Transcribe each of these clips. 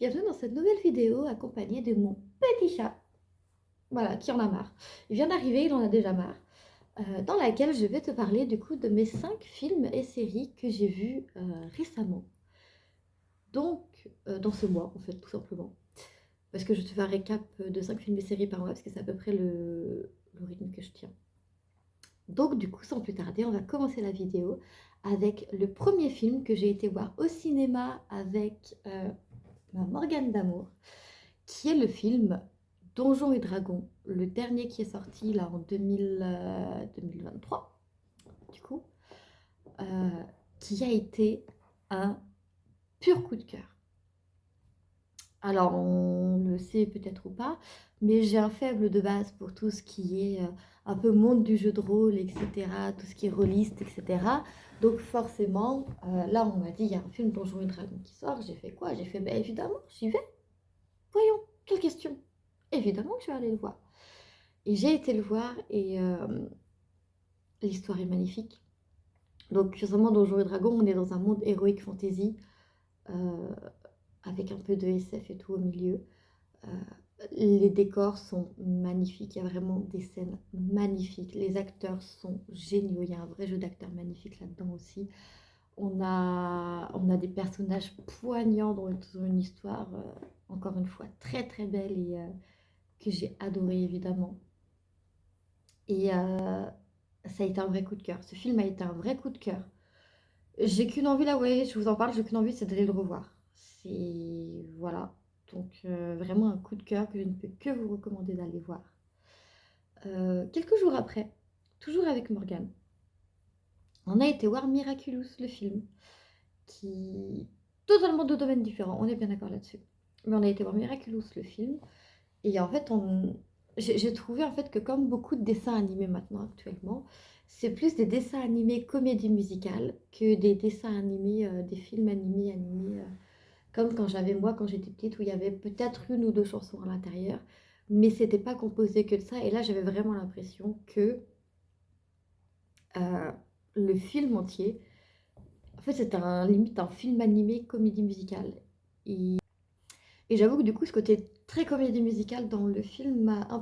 bienvenue dans cette nouvelle vidéo accompagnée de mon petit chat, voilà, qui en a marre. Il vient d'arriver, il en a déjà marre, dans laquelle je vais te parler du coup de mes 5 films et séries que j'ai vus récemment. Donc, dans ce mois en fait, tout simplement. Parce que je te fais un récap de 5 films et séries par mois, parce que c'est à peu près le rythme que je tiens. Donc du coup, sans plus tarder, on va commencer la vidéo avec le premier film que j'ai été voir au cinéma avec ma Morgane d'amour, qui est le film Donjons et Dragons, le dernier qui est sorti là en 2023, du coup, euh, qui a été un pur coup de cœur. Alors, on le sait peut-être ou pas, mais j'ai un faible de base pour tout ce qui est un peu monde du jeu de rôle, etc., tout ce qui est rôliste, etc. Donc forcément, là, on m'a dit, il y a un film Donjons et Dragons qui sort. J'ai fait quoi? J'ai fait, ben évidemment, j'y vais. Voyons, quelle question? Évidemment que je vais aller le voir. Et j'ai été le voir et l'histoire est magnifique. Donc, justement, Donjons et Dragons, on est dans un monde héroïque fantasy, euh, avec un peu de SF et tout au milieu. Euh, les décors sont magnifiques, il y a vraiment des scènes magnifiques. Les acteurs sont géniaux, il y a un vrai jeu d'acteurs magnifique là-dedans aussi. On a des personnages poignants dans une histoire, encore une fois, très très belle et que j'ai adoré évidemment. Et ça a été un vrai coup de cœur. Ce film a été un vrai coup de cœur. J'ai qu'une envie là, ouais, je vous en parle, j'ai qu'une envie, c'est d'aller le revoir. C'est... Voilà. Donc vraiment un coup de cœur que je ne peux que vous recommander d'aller voir. Quelques jours après, toujours avec Morgane, on a été voir Miraculous, le film, qui... Totalement deux domaines différents, on est bien d'accord là-dessus. Mais on a été voir Miraculous, le film, et en fait, j'ai trouvé en fait que comme beaucoup de dessins animés maintenant actuellement, c'est plus des dessins animés comédie musicale que des dessins animés, des films animés, comme quand j'avais moi quand j'étais petite où il y avait peut-être une ou deux chansons à l'intérieur, mais c'était pas composé que de ça. Et là, j'avais vraiment l'impression que euh, le film entier, en fait, c'était limite un film animé comédie musicale. Et j'avoue que du coup, ce côté très comédie musicale dans le film m'a un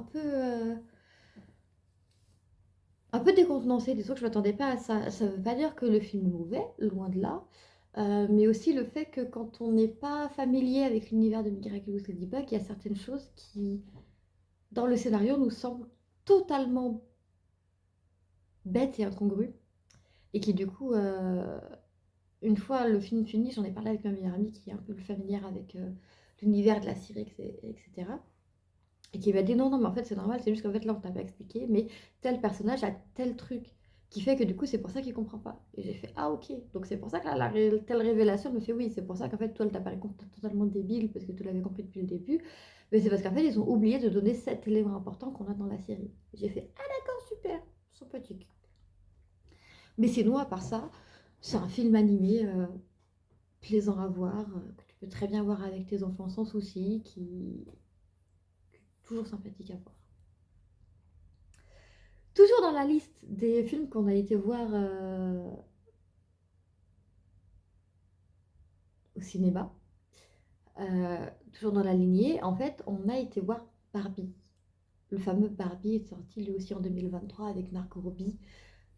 peu décontenancée. Disons que je m'attendais pas à ça. Ça veut pas dire que le film est mauvais, loin de là. Mais aussi le fait que quand on n'est pas familier avec l'univers de Miraculous Ladybug, il y a certaines choses qui, dans le scénario, nous semblent totalement bêtes et incongrues. Et qui du coup, une fois le film fini, j'en ai parlé avec ma meilleure amie qui est un peu familière avec l'univers de la série, etc. Et qui m'a dit non, non, mais en fait c'est normal, c'est juste qu'en fait là on t'a pas expliqué, mais tel personnage a tel truc qui fait que du coup c'est pour ça qu'il comprend pas. Et j'ai fait ah ok, donc c'est pour ça que là, telle révélation me fait oui, c'est pour ça qu'en fait toi elle t'a paru totalement débile parce que tu l'avais compris depuis le début, mais c'est parce qu'en fait ils ont oublié de donner cet élément important qu'on a dans la série. J'ai fait ah d'accord, super, sympathique. Mais sinon à part ça, c'est un film animé plaisant à voir, que tu peux très bien voir avec tes enfants sans souci, qui est toujours sympathique à voir. Toujours dans la liste des films qu'on a été voir au cinéma, toujours dans la lignée, en fait, on a été voir Barbie. Le fameux Barbie est sorti lui aussi en 2023 avec Margot Robbie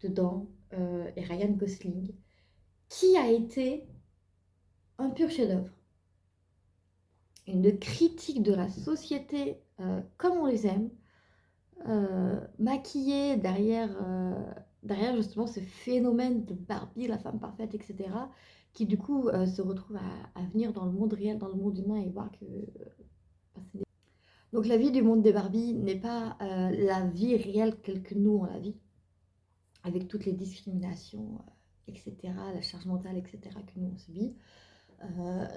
dedans et Ryan Gosling, qui a été un pur chef-d'œuvre. Une critique de la société comme on les aime, maquillée derrière justement ce phénomène de Barbie, la femme parfaite, etc., qui du coup se retrouve à venir dans le monde réel, dans le monde humain et voir que... Donc la vie du monde des Barbie n'est pas la vie réelle telle que nous on la vit, avec toutes les discriminations, etc., la charge mentale, etc., que nous on subit.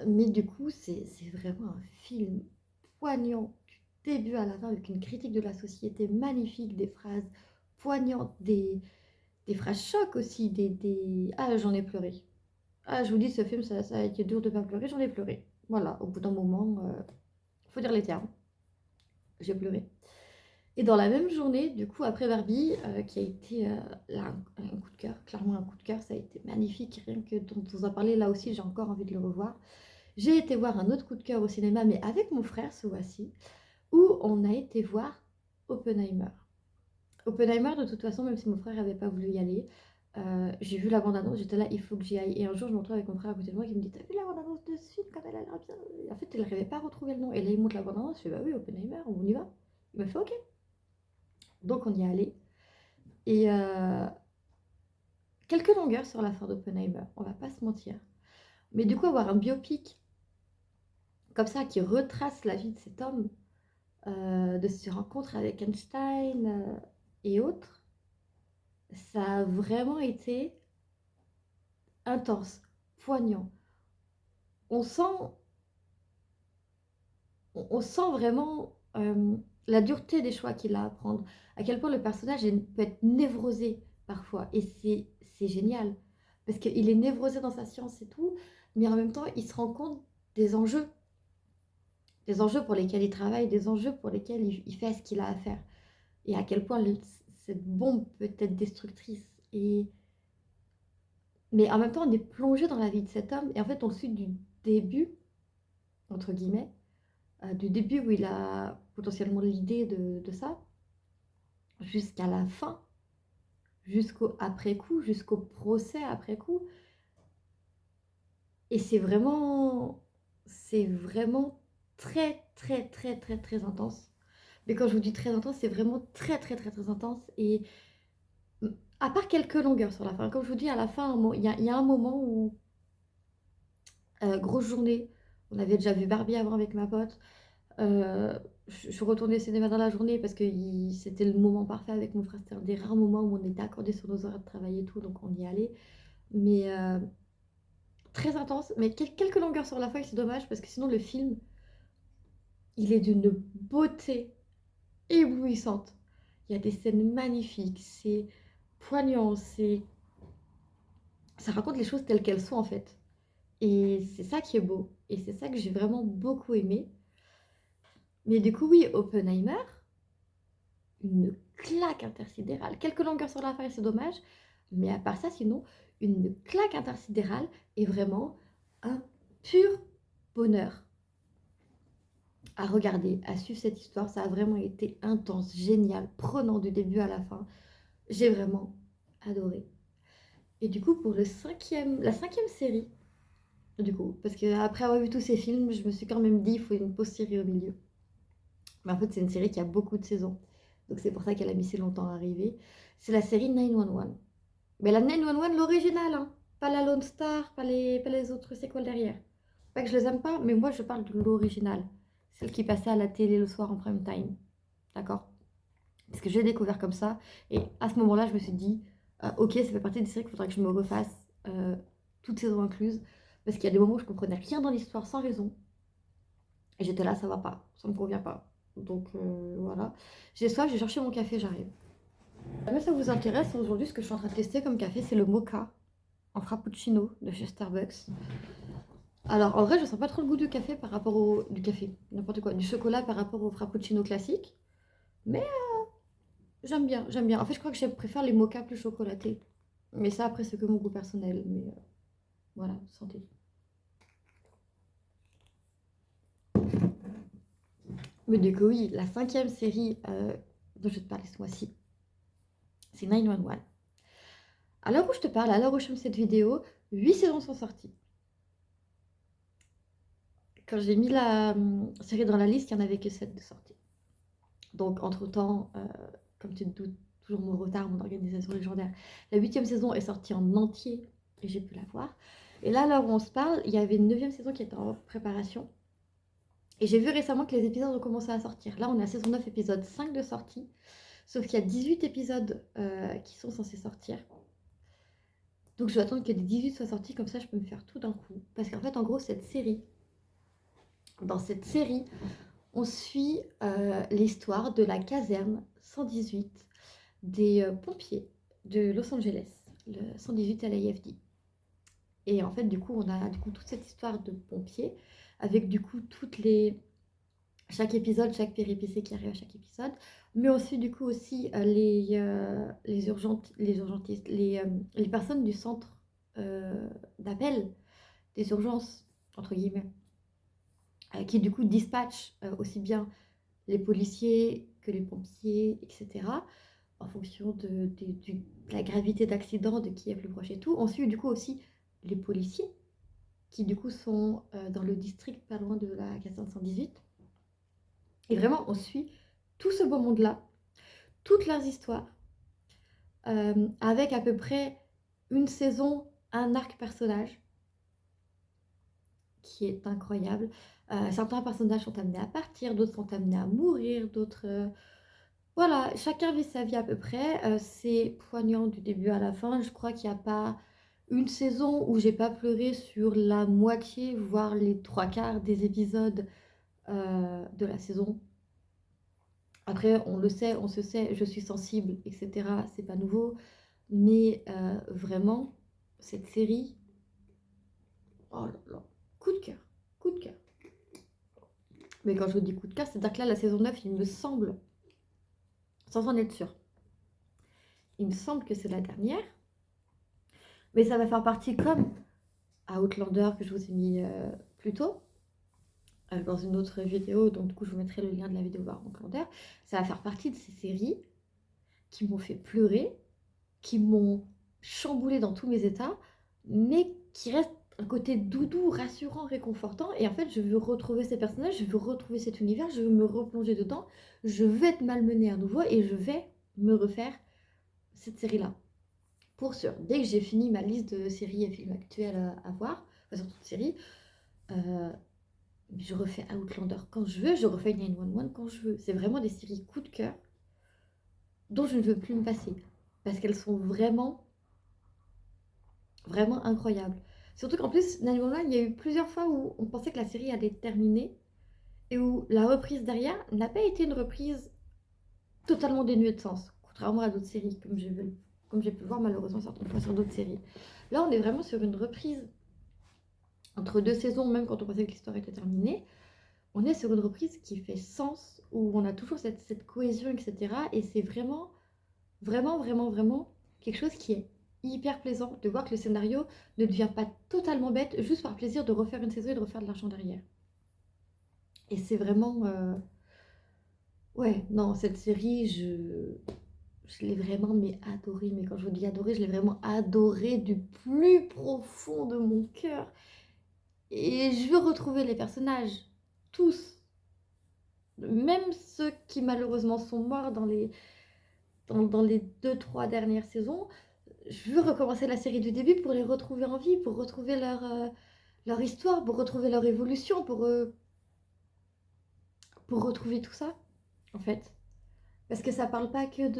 Mais du coup, c'est vraiment un film poignant du début à la fin, avec une critique de la société magnifique, des phrases poignantes, des phrases chocs aussi, Ah, j'en ai pleuré. Ah, je vous dis, ce film, ça a été dur de ne pas pleurer, j'en ai pleuré. Voilà, au bout d'un moment, faut dire les termes, j'ai pleuré. Et dans la même journée, du coup, après Barbie, qui a été là, un coup de cœur, clairement un coup de cœur, ça a été magnifique, rien que dont on a parlé, là aussi, j'ai encore envie de le revoir. J'ai été voir un autre coup de cœur au cinéma, mais avec mon frère ce mois-ci, où on a été voir Oppenheimer. Oppenheimer, de toute façon, même si mon frère n'avait pas voulu y aller, j'ai vu la bande-annonce, j'étais là, il faut que j'y aille. Et un jour, je me retrouve avec mon frère à côté de moi qui me dit, t'as vu la bande-annonce de ce film comme elle a l'air bien? Et en fait, il n'arrivait pas à retrouver le nom. Et là, il montre la bande-annonce, je fais, bah oui, Oppenheimer, on y va. Il m'a fait, ok. Donc, on y est allé. Et quelques longueurs sur la fin d'Oppenheimer, on va pas se mentir. Mais du coup, avoir un biopic comme ça qui retrace la vie de cet homme, de ses rencontres avec Einstein et autres, ça a vraiment été intense, poignant. On sent, on sent vraiment la dureté des choix qu'il a à prendre, à quel point le personnage peut être névrosé parfois. Et c'est génial, parce qu'il est névrosé dans sa science et tout, mais en même temps, il se rend compte des enjeux, des enjeux pour lesquels il travaille, des enjeux pour lesquels il fait ce qu'il a à faire. Et à quel point cette bombe peut être destructrice. Mais en même temps, on est plongé dans la vie de cet homme, et en fait, on le suit du début, entre guillemets, du début où il a potentiellement l'idée de ça, jusqu'à la fin, jusqu'au après coup, jusqu'au procès après coup. Et c'est vraiment très, très, très, très, très intense. Mais quand je vous dis très intense, c'est vraiment très, très, très, très intense. Et à part quelques longueurs sur la fin, comme je vous dis, à la fin, il y a un moment où, grosse journée, on avait déjà vu Barbie avant avec ma pote. Je suis retournée au cinéma dans la journée parce que c'était le moment parfait avec mon frère. C'était un des rares moments où on était accordés sur nos horaires de travail et tout, donc on y allait. Mais très intense, mais quelques longueurs sur la fin, et c'est dommage parce que sinon le film, il est d'une beauté éblouissante. Il y a des scènes magnifiques, c'est poignant, ça raconte les choses telles qu'elles sont en fait. Et c'est ça qui est beau. Et c'est ça que j'ai vraiment beaucoup aimé. Mais du coup, oui, Oppenheimer, une claque intersidérale. Quelques longueurs sur la fin, c'est dommage. Mais à part ça, sinon, une claque intersidérale est vraiment un pur bonheur à regarder, à suivre cette histoire. Ça a vraiment été intense, génial, prenant du début à la fin. J'ai vraiment adoré. Et du coup, pour la cinquième série, du coup, parce qu'après avoir vu tous ces films, je me suis quand même dit, il faut une pause série au milieu. Mais en fait, c'est une série qui a beaucoup de saisons. Donc c'est pour ça qu'elle a mis si longtemps à arriver. C'est la série 911. Mais la 911, l'original, hein. Pas la Lone Star, pas les autres séquelles derrière. Pas que je les aime pas, mais moi je parle de l'original. Celle qui passait à la télé le soir en prime time. D'accord? Parce que j'ai découvert comme ça. Et à ce moment-là, je me suis dit, ok, ça fait partie des séries qu'il faudrait que je me refasse, toutes saisons incluses. Parce qu'il y a des moments où je comprenais rien dans l'histoire sans raison. Et j'étais là, ça va pas, ça me convient pas. Donc voilà. J'ai soif, j'ai cherché mon café, j'arrive. Si jamais ça vous intéresse, aujourd'hui, ce que je suis en train de tester comme café, c'est le mocha en frappuccino de chez Starbucks. Alors, en vrai, je sens pas trop le goût du café par rapport du café, n'importe quoi, du chocolat par rapport au frappuccino classique. Mais j'aime bien, j'aime bien. En fait, je crois que je préfère les mochas plus chocolatés. Mais ça, après, c'est que mon goût personnel. Mais voilà, santé. Mais du coup, oui, la cinquième série dont je vais te parler ce mois-ci, c'est 911. À l'heure où je te parle, à l'heure où je fais cette vidéo, 8 saisons sont sorties. Quand j'ai mis la série dans la liste, il n'y en avait que 7 de sorties. Donc, entre-temps, comme tu te doutes, toujours mon retard, mon organisation légendaire, la 8e saison est sortie en entier et j'ai pu la voir. Et là, à l'heure où on se parle, il y avait une 9e saison qui était en préparation. Et j'ai vu récemment que les épisodes ont commencé à sortir. Là, on est à saison 9, épisode 5 de sortie. Sauf qu'il y a 18 épisodes qui sont censés sortir. Donc, je vais attendre que les 18 soient sortis, comme ça, je peux me faire tout d'un coup. Parce qu'en fait, en gros, dans cette série, on suit l'histoire de la caserne 118 des pompiers de Los Angeles, le 118 LAFD. Et en fait, du coup, on a toute cette histoire de pompiers avec du coup chaque épisode, chaque péripétie qui arrive à chaque épisode, mais aussi du coup aussi les urgentistes, les personnes du centre d'appel des urgences, entre guillemets. qui du coup dispatchent aussi bien les policiers que les pompiers, etc., en fonction de la gravité d'accident, de qui est plus proche et tout. Ensuite, du coup, aussi les policiers, qui du coup sont dans le district pas loin de la caserne 118. Et vraiment, on suit tout ce beau monde-là, toutes leurs histoires, avec à peu près une saison, un arc personnage, qui est incroyable. Certains personnages sont amenés à partir, d'autres sont amenés à mourir, d'autres... Voilà, chacun vit sa vie à peu près. C'est poignant du début à la fin. Je crois qu'il n'y a pas une saison où j'ai pas pleuré sur la moitié, voire les trois quarts des épisodes de la saison. Après, on le sait, on se sait, je suis sensible, etc. C'est pas nouveau. Mais vraiment, cette série, oh là là, coup de cœur, coup de cœur. Mais quand je vous dis coup de cœur, c'est-à-dire que là, la saison 9, il me semble, sans en être sûr, il me semble que c'est la dernière. Mais ça va faire partie comme Outlander que je vous ai mis plus tôt, dans une autre vidéo, donc du coup je vous mettrai le lien de la vidéo vers Outlander. Ça va faire partie de ces séries qui m'ont fait pleurer, qui m'ont chamboulé dans tous mes états, mais qui restent un côté doudou, rassurant, réconfortant. Et en fait, je veux retrouver ces personnages, je veux retrouver cet univers, je veux me replonger dedans, je veux être malmenée à nouveau et je vais me refaire cette série-là. Pour sûr, dès que j'ai fini ma liste de séries et films actuels à voir, enfin surtout de séries, je refais Outlander quand je veux, je refais 911 quand je veux. C'est vraiment des séries coup de cœur dont je ne veux plus me passer. Parce qu'elles sont vraiment, vraiment incroyables. Surtout qu'en plus, 911, il y a eu plusieurs fois où on pensait que la série allait terminer et où la reprise derrière n'a pas été une reprise totalement dénuée de sens. Contrairement à d'autres séries, comme j'ai pu le voir malheureusement certaines fois sur d'autres séries. Là, on est vraiment sur une reprise entre deux saisons, même quand on pensait que l'histoire était terminée. On est sur une reprise qui fait sens, où on a toujours cette cohésion, etc. Et c'est vraiment, vraiment, vraiment, vraiment quelque chose qui est hyper plaisant de voir que le scénario ne devient pas totalement bête juste par plaisir de refaire une saison et de refaire de l'argent derrière. Et c'est vraiment... Ouais, non, cette série, je l'ai vraiment mais adorée. Mais quand je vous dis adorée, je l'ai vraiment adorée du plus profond de mon cœur. Et je veux retrouver les personnages, tous. Même ceux qui malheureusement sont morts dans les 2-3 dernières saisons, je veux recommencer la série du début pour les retrouver en vie, pour retrouver leur histoire, pour retrouver leur évolution, pour retrouver tout ça, en fait. Parce que ça parle pas du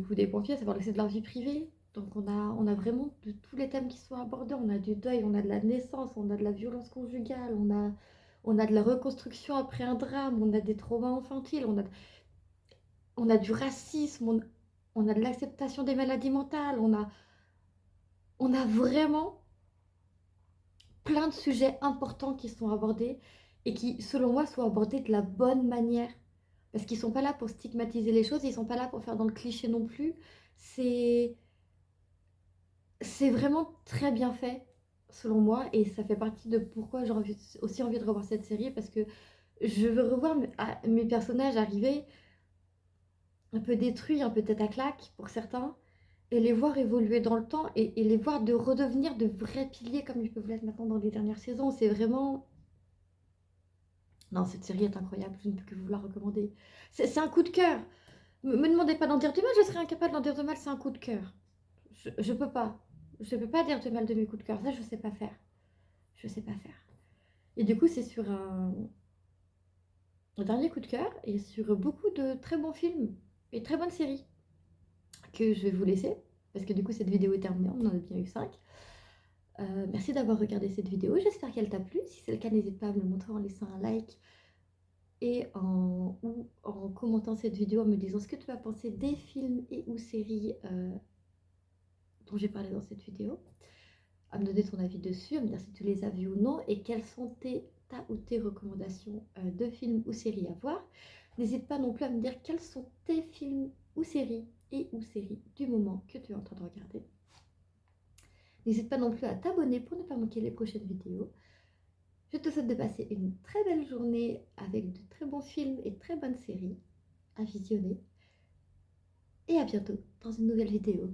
coup des pompiers, ça parle aussi de leur vie privée. Donc on a vraiment de tous les thèmes qui sont abordés. On a du deuil, on a de la naissance, on a de la violence conjugale, on a de la reconstruction après un drame, on a des traumas infantiles, on a du racisme, on a de l'acceptation des maladies mentales, on a vraiment plein de sujets importants qui sont abordés et qui, selon moi, sont abordés de la bonne manière. Parce qu'ils sont pas là pour stigmatiser les choses, ils sont pas là pour faire dans le cliché non plus. C'est, c'est vraiment très bien fait, selon moi, et ça fait partie de pourquoi j'ai aussi envie de revoir cette série, parce que je veux revoir mes personnages arriver un peu détruits, un peu tête à claque pour certains, et les voir évoluer dans le temps et les voir de redevenir de vrais piliers comme ils peuvent l'être maintenant dans les dernières saisons. C'est vraiment... Non, cette série est incroyable, je ne peux que vous la recommander. C'est un coup de cœur. Me demandez pas d'en dire du mal, je serais incapable d'en dire de mal, c'est un coup de cœur. Je peux pas. Je peux pas dire de mal de mes coups de cœur, ça je sais pas faire. Je sais pas faire. Et du coup, c'est sur un dernier coup de cœur et sur beaucoup de très bons films et très bonnes séries que je vais vous laisser. Parce que du coup, cette vidéo est terminée, on en a bien eu 5. Merci d'avoir regardé cette vidéo, j'espère qu'elle t'a plu. Si c'est le cas, n'hésite pas à me le montrer en laissant un like ou en commentant cette vidéo en me disant ce que tu as pensé des films et ou séries dont j'ai parlé dans cette vidéo. À me donner ton avis dessus, à me dire si tu les as vus ou non et quelles sont ta ou tes recommandations de films ou séries à voir. N'hésite pas non plus à me dire quels sont tes films ou séries du moment que tu es en train de regarder. N'hésite pas non plus à t'abonner pour ne pas manquer les prochaines vidéos. Je te souhaite de passer une très belle journée avec de très bons films et de très bonnes séries à visionner. Et à bientôt dans une nouvelle vidéo.